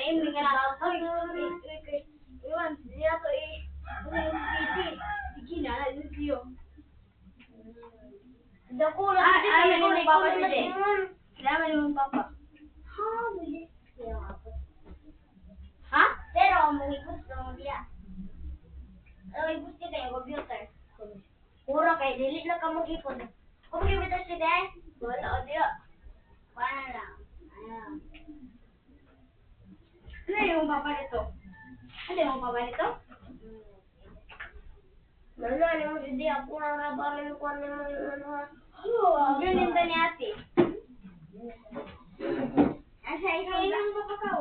Imi ka na. Iwan, siya to eh. Sige na, siyo. Dako na Alam mo yung papa dito. Salamat yung papa. Ha, muli. Ha? Pero, mag-ibus na mo diya. Ibus ka kayo, computer. Pura kayo, delete lang ka mag-ipon. Kung mag-ibus siya dahil, wala o diya. Paano lang? Ayan. Ano yung papa nito? Ano yung papa nito? Lalo, ano mo si diya, pura na ba rin ko ano mo yung ano ha? Ganun ba ni ate? Asa ikaw yung papakaw?